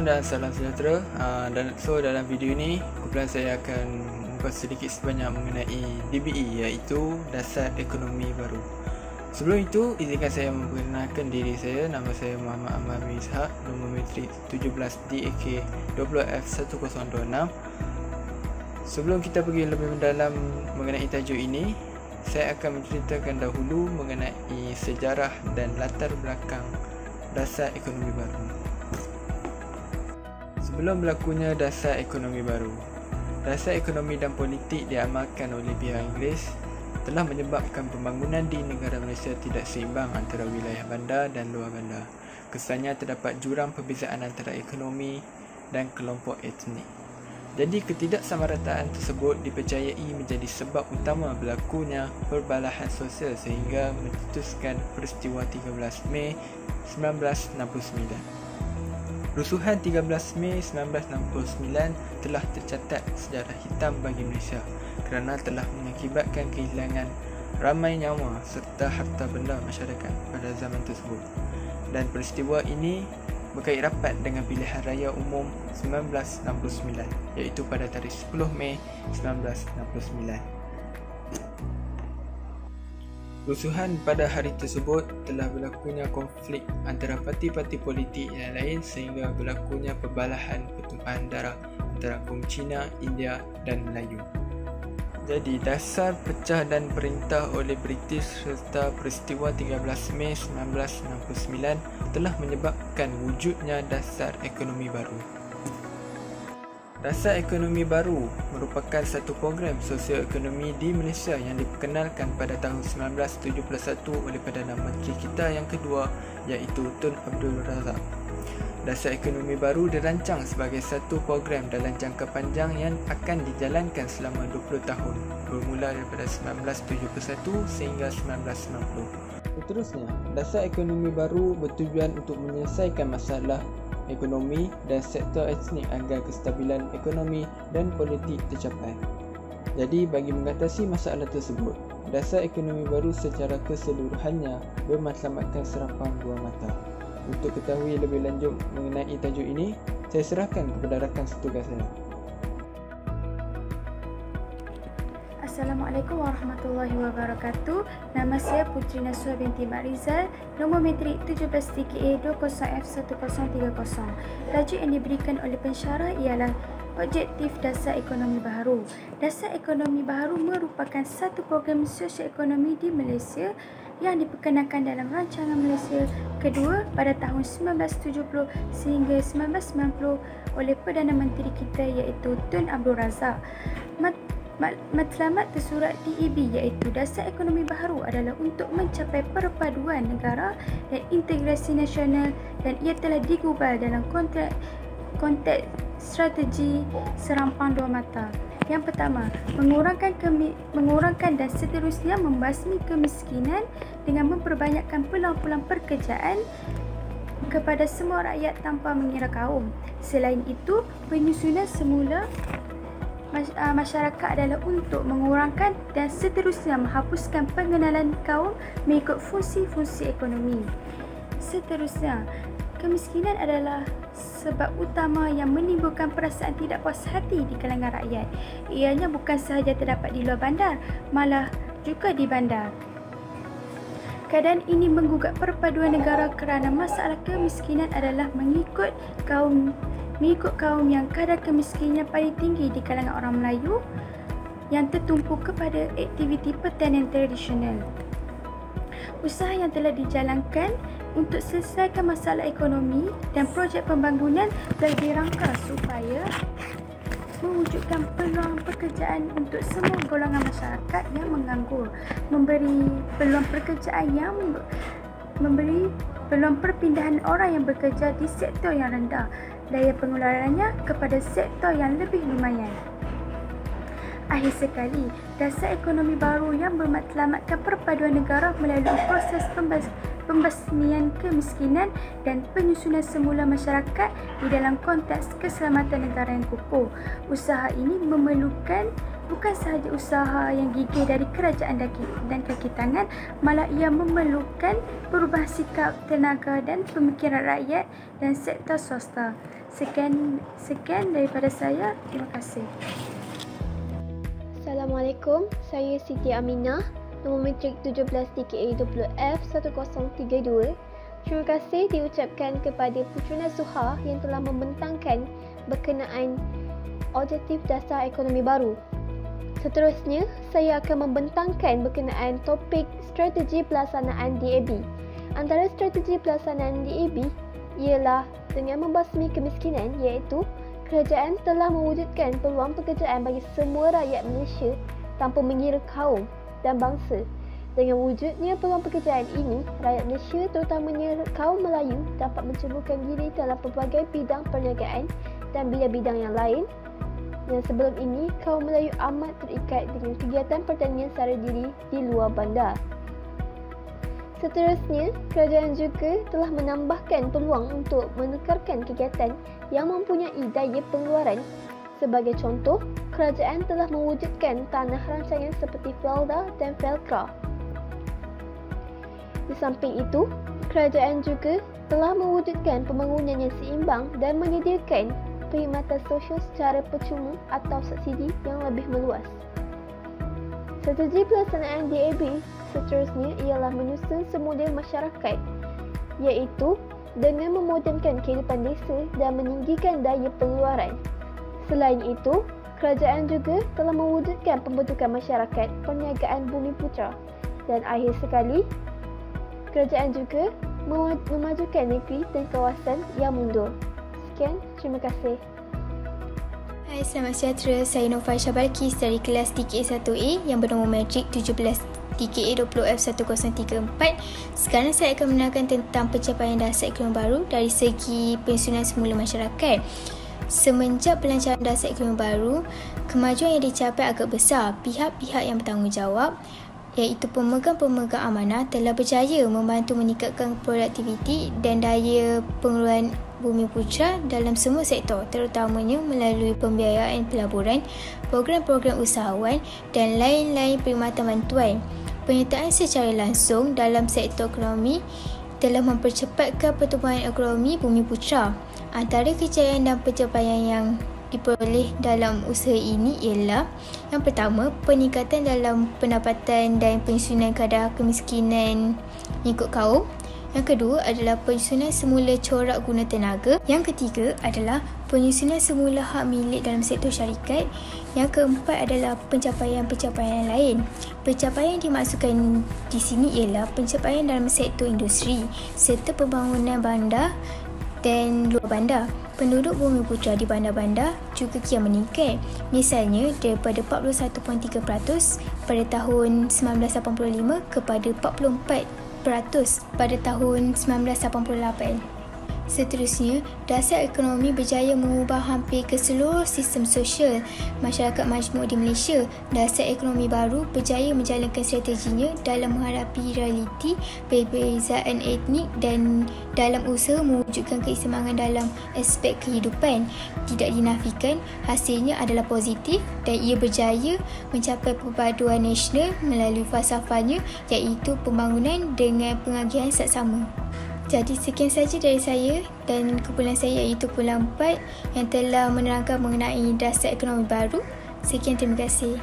dan salam sejahtera. Dalam video ini kumpulan saya akan mengupas sedikit sebanyak mengenai DBE, iaitu Dasar Ekonomi Baru. Sebelum itu, izinkan saya memperkenalkan diri saya. Nama saya Muhammad Ahmad bin Ishaq, nombor metrik 17 DAK 20F1026. Sebelum kita pergi lebih mendalam mengenai tajuk ini, saya akan menceritakan dahulu mengenai sejarah dan latar belakang Dasar Ekonomi Baru. Sebelum berlakunya Dasar Ekonomi Baru, dasar ekonomi dan politik diamalkan oleh pihak Inggeris telah menyebabkan pembangunan di negara Malaysia tidak seimbang antara wilayah bandar dan luar bandar. Kesannya terdapat jurang perbezaan antara ekonomi dan kelompok etnik. Jadi ketidaksamarataan tersebut dipercayai menjadi sebab utama berlakunya perbalahan sosial sehingga mencetuskan peristiwa 13 Mei 1969. Rusuhan 13 Mei 1969 telah tercatat sejarah hitam bagi Malaysia kerana telah mengakibatkan kehilangan ramai nyawa serta harta benda masyarakat pada zaman tersebut. Dan peristiwa ini berkait rapat dengan pilihan raya umum 1969, iaitu pada tarikh 10 Mei 1969. Rusuhan pada hari tersebut telah berlakunya konflik antara parti-parti politik yang lain sehingga berlakunya perbalahan pertumpahan darah antara kaum Cina, India dan Melayu. Jadi dasar pecah dan perintah oleh British serta peristiwa 13 Mei 1969 telah menyebabkan wujudnya Dasar Ekonomi Baru. Dasar Ekonomi Baru merupakan satu program sosioekonomi di Malaysia yang diperkenalkan pada tahun 1971 oleh Perdana Menteri kita yang kedua, iaitu Tun Abdul Razak. Dasar Ekonomi Baru dirancang sebagai satu program dalam jangka panjang yang akan dijalankan selama 20 tahun, bermula daripada 1971 sehingga 1990. Seterusnya, Dasar Ekonomi Baru bertujuan untuk menyelesaikan masalah ekonomi dan sektor etnik agar kestabilan ekonomi dan politik tercapai. Jadi, bagi mengatasi masalah tersebut, Dasar Ekonomi Baru secara keseluruhannya bermatlamatkan serapan dua mata. Untuk ketahui lebih lanjut mengenai tajuk ini, saya serahkan kepada rakan setugas saya. Assalamualaikum warahmatullahi wabarakatuh. Nama saya Putri Naswa binti Mak Rizal, nombor metrik 17 TKA 20F1030. Tajuk yang diberikan oleh pensyarah ialah Objektif Dasar Ekonomi Baru. Dasar Ekonomi Baru merupakan satu program sosioekonomi di Malaysia yang diperkenalkan dalam Rancangan Malaysia kedua pada tahun 1970 sehingga 1990 oleh Perdana Menteri kita iaitu Tun Abdul Razak. Matlamat tersurat DEB iaitu Dasar Ekonomi Baru adalah untuk mencapai perpaduan negara dan integrasi nasional, dan ia telah digubal dalam konteks strategi serampang dua mata. Yang pertama, mengurangkan dan seterusnya membasmi kemiskinan dengan memperbanyakkan peluang-peluang pekerjaan kepada semua rakyat tanpa mengira kaum. Selain itu, penyusunan semula masyarakat adalah untuk mengurangkan dan seterusnya menghapuskan pengenalan kaum mengikut fungsi-fungsi ekonomi. Seterusnya, kemiskinan adalah sebab utama yang menimbulkan perasaan tidak puas hati di kalangan rakyat. Ianya bukan sahaja terdapat di luar bandar, malah juga di bandar. Keadaan ini menggugat perpaduan negara kerana masalah kemiskinan adalah mengikut kaum yang kadar kemiskinannya paling tinggi di kalangan orang Melayu yang tertumpu kepada aktiviti pertanian tradisional. Usaha yang telah dijalankan untuk selesaikan masalah ekonomi dan projek pembangunan telah dirangka supaya mewujudkan peluang pekerjaan untuk semua golongan masyarakat yang menganggur, memberi peluang perpindahan orang yang bekerja di sektor yang rendah, daya pengeluarannya kepada sektor yang lebih lumayan. Akhir sekali, Dasar Ekonomi Baru yang bermatlamatkan perpaduan negara melalui proses pembasmian kemiskinan dan penyusunan semula masyarakat di dalam konteks keselamatan negara yang kukuh. Usaha ini memerlukan bukan sahaja usaha yang gigih dari kerajaan dan kaki tangan, malah ia memerlukan perubahan sikap, tenaga dan pemikiran rakyat dan sektor swasta. Sekian daripada saya. Terima kasih. Assalamualaikum, saya Siti Aminah, nombor matrik 17 DKA 20F1032. Terima kasih diucapkan kepada Puteri Nasuha yang telah membentangkan berkenaan objektif dasar ekonomi baru. Seterusnya, saya akan membentangkan berkenaan topik strategi pelaksanaan DAB. Antara strategi pelaksanaan DAB ialah dengan membasmi kemiskinan, iaitu kerajaan telah mewujudkan peluang pekerjaan bagi semua rakyat Malaysia tanpa mengira kaum dan bangsa. Dengan wujudnya peluang pekerjaan ini, rakyat Malaysia terutamanya kaum Melayu dapat menceburkan diri dalam pelbagai bidang perniagaan dan bidang-bidang yang lain. Yang sebelum ini, kaum Melayu amat terikat dengan kegiatan pertanian secara diri di luar bandar. Seterusnya, kerajaan juga telah menambahkan peluang untuk menekarkan kegiatan yang mempunyai daya pengeluaran. Sebagai contoh, kerajaan telah mewujudkan tanah rancangan seperti Felda dan Felkra. Di samping itu, kerajaan juga telah mewujudkan pembangunan yang seimbang dan menyediakan perkhidmatan sosial secara percuma atau subsidi yang lebih meluas. Strategi pelaksanaan DAB seterusnya ialah menyusun semodel masyarakat, iaitu dengan memodernkan kehidupan desa dan meninggikan daya pengeluaran. Selain itu, kerajaan juga telah mewujudkan pembentukan masyarakat perniagaan Bumi Putra. Dan akhir sekali, kerajaan juga memajukan negeri dan kawasan yang mundur. Sekian, terima kasih. Hai, selamat sejahtera. Saya Nova Syabalkis dari kelas DKA 1A yang bernombor matrik 17 DKA 20F1034. Sekarang saya akan menerangkan tentang pencapaian dasar ekonomi baru dari segi pensusunan semula masyarakat. Semenjak pelancaran dasar ekonomi baru, kemajuan yang dicapai agak besar. Pihak-pihak yang bertanggungjawab, iaitu pemegang-pemegang amanah, telah berjaya membantu meningkatkan produktiviti dan daya pengeluaran Bumi Putra dalam semua sektor, terutamanya melalui pembiayaan pelaburan, program-program usahawan dan lain-lain perkhidmatan bantuan. Penyertaan secara langsung dalam sektor ekonomi telah mempercepatkan pertumbuhan ekonomi Bumi Putra. Antara kejayaan dan pencapaian yang diperoleh dalam usaha ini ialah: yang pertama, peningkatan dalam pendapatan dan penyusunan kadar kemiskinan mengikut kaum. Yang kedua adalah penyusunan semula corak guna tenaga. Yang ketiga adalah penyusunan semula hak milik dalam sektor syarikat. Yang keempat adalah pencapaian-pencapaian lain. Pencapaian yang dimaksudkan di sini ialah pencapaian dalam sektor industri serta pembangunan bandar dan luar bandar. Penduduk Bumi Putra di bandar-bandar juga kian meningkat. Misalnya daripada 41.3% pada tahun 1985 kepada 44% pada tahun 1988. Seterusnya, dasar ekonomi berjaya mengubah hampir keseluruh sistem sosial masyarakat majmuk di Malaysia. Dasar ekonomi baru berjaya menjalankan strateginya dalam menghadapi realiti perbezaan etnik dan dalam usaha mewujudkan keseimbangan dalam aspek kehidupan. Tidak dinafikan, hasilnya adalah positif dan ia berjaya mencapai perpaduan nasional melalui falsafahnya, iaitu pembangunan dengan pengagihan saksama. Jadi sekian saja dari saya dan kumpulan saya, iaitu Pulang 4 yang telah menerangkan mengenai dasar ekonomi baru. Sekian, terima kasih.